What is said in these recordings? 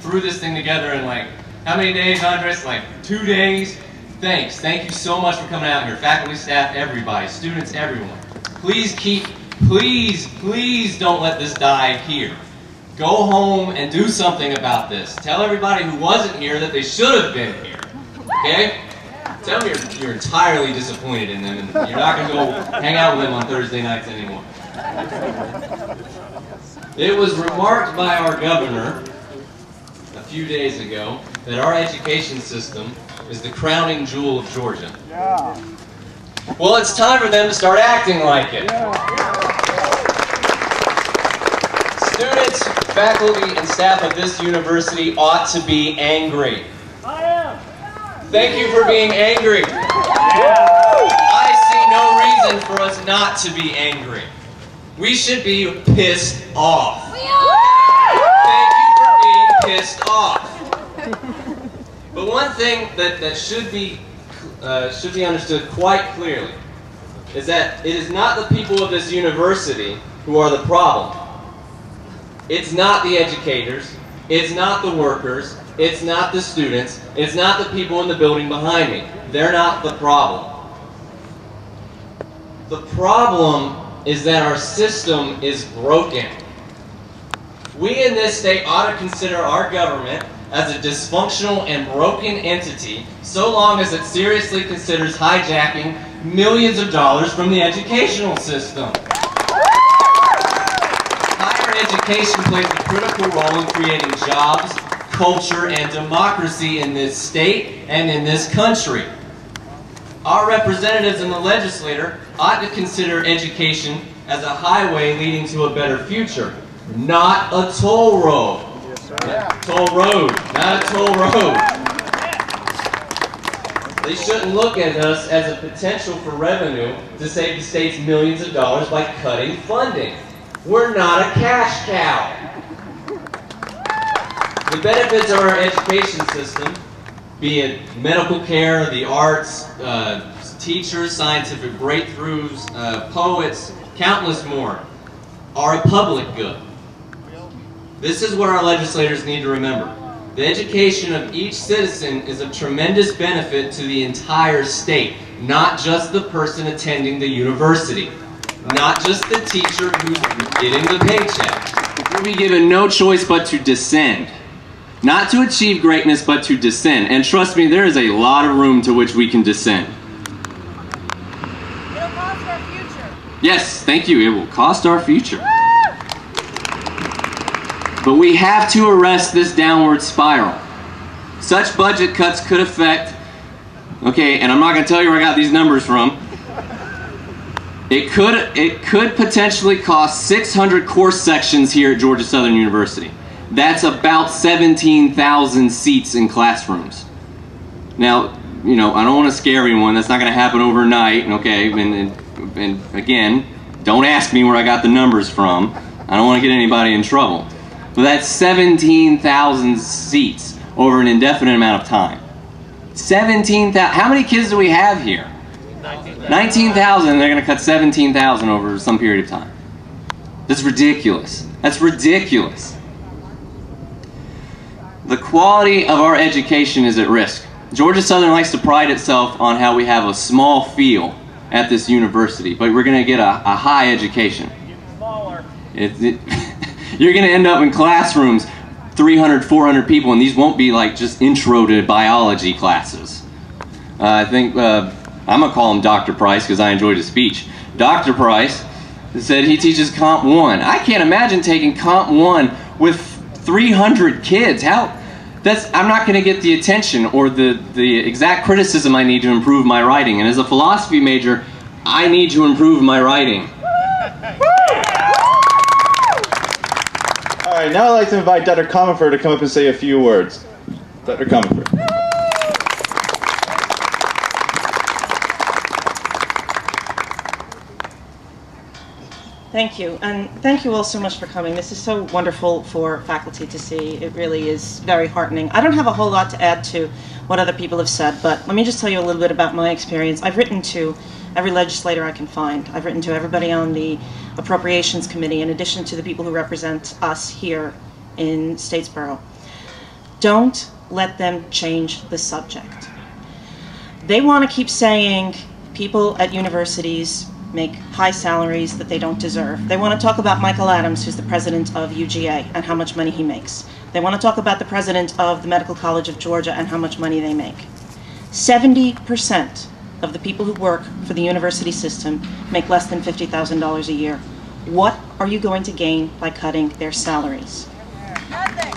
threw this thing together in like, how many days, Andres? Like 2 days? Thanks. Thank you so much for coming out here. Faculty, staff, everybody, students, everyone. Please please don't let this die here. Go home and do something about this. Tell everybody who wasn't here that they should have been here. Okay? Tell them you're entirely disappointed in them and you're not going to go hang out with them on Thursday nights anymore. It was remarked by our governor a few days ago that our education system is the crowning jewel of Georgia. Yeah. Well, it's time for them to start acting like it. Yeah. Students, faculty, and staff of this university ought to be angry. I am. Thank you for being angry. Yeah. I see no reason for us not to be angry. We should be pissed off. Thank you for being pissed off. But one thing that should be understood quite clearly is that it is not the people of this university who are the problem. It's not the educators, it's not the workers, it's not the students, it's not the people in the building behind me. They're not the problem. The problem is that our system is broken. We in this state ought to consider our government as a dysfunctional and broken entity so long as it seriously considers hijacking millions of dollars from the educational system. Higher education plays a critical role in creating jobs, culture, and democracy in this state and in this country. Our representatives in the legislature ought to consider education as a highway leading to a better future, not a toll road. Toll road, not a toll road. They shouldn't look at us as a potential for revenue to save the states millions of dollars by cutting funding. We're not a cash cow. The benefits of our education system, be it medical care, the arts, teachers, scientific breakthroughs, poets, countless more, are a public good. This is what our legislators need to remember. The education of each citizen is of tremendous benefit to the entire state, not just the person attending the university, not just the teacher who's getting the paycheck. We'll be given no choice but to descend. Not to achieve greatness, but to descend. And trust me, there is a lot of room to which we can descend. It'll cost our future. Yes, thank you. It will cost our future. But we have to arrest this downward spiral. Such budget cuts could affect, okay, and I'm not going to tell you where I got these numbers from. It could potentially cost 600 course sections here at Georgia Southern University. That's about 17,000 seats in classrooms. Now, you know, I don't want to scare anyone. That's not going to happen overnight, okay? And again, don't ask me where I got the numbers from. I don't want to get anybody in trouble. But that's 17,000 seats over an indefinite amount of time. 17,000. How many kids do we have here? 19,000, and they're going to cut 17,000 over some period of time. That's ridiculous. That's ridiculous. The quality of our education is at risk. Georgia Southern likes to pride itself on how we have a small feel at this university, but we're going to get a high education. Smaller. You're going to end up in classrooms, 300, 400 people, and these won't be like just intro to biology classes. I think, I'm going to call him Dr. Price because I enjoyed his speech. Dr. Price said he teaches Comp 1. I can't imagine taking Comp 1 with 300 kids. I'm not going to get the attention or the exact criticism I need to improve my writing. And as a philosophy major, I need to improve my writing. All right, now I'd like to invite Dr. Comerford to come up and say a few words. Dr. Comerford. Thank you, and thank you all so much for coming. This is so wonderful for faculty to see. It really is very heartening. I don't have a whole lot to add to what other people have said, but let me just tell you a little bit about my experience. I've written to every legislator I can find. I've written to everybody on the Appropriations Committee, in addition to the people who represent us here in Statesboro. Don't let them change the subject. They want to keep saying people at universities make high salaries that they don't deserve. They want to talk about Michael Adams, who's the president of UGA, and how much money he makes. They want to talk about the president of the Medical College of Georgia and how much money they make. 70% of the people who work for the university system make less than $50,000 a year. What are you going to gain by cutting their salaries? Nothing.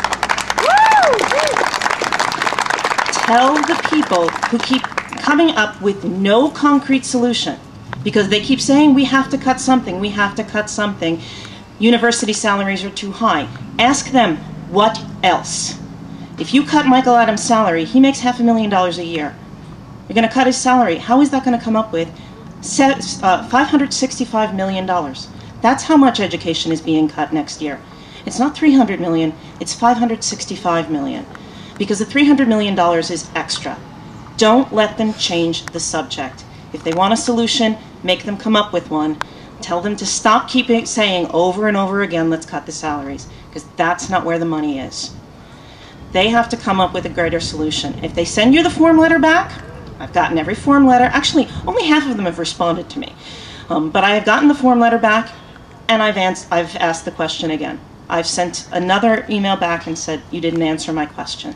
Tell the people who keep coming up with no concrete solution, because they keep saying we have to cut something, we have to cut something. University salaries are too high. Ask them, what else? If you cut Michael Adams' salary, he makes $500,000 a year. You're going to cut his salary. How is that going to come up with $565 million? That's how much education is being cut next year. It's not $300 million, it's $565 million. Because the $300 million is extra. Don't let them change the subject. If they want a solution, make them come up with one. Tell them to stop keeping saying over and over again, let's cut the salaries, because that's not where the money is. They have to come up with a greater solution. If they send you the form letter back, I've gotten every form letter. Actually, only half of them have responded to me. But I have gotten the form letter back, and I've asked the question again. I've sent another email back and said, you didn't answer my question.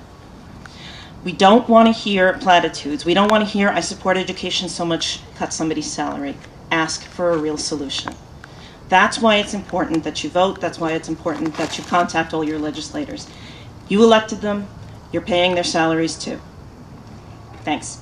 We don't want to hear platitudes. We don't want to hear, I support education so much, cut somebody's salary. Ask for a real solution. That's why it's important that you vote. That's why it's important that you contact all your legislators. You elected them. You're paying their salaries too. Thanks.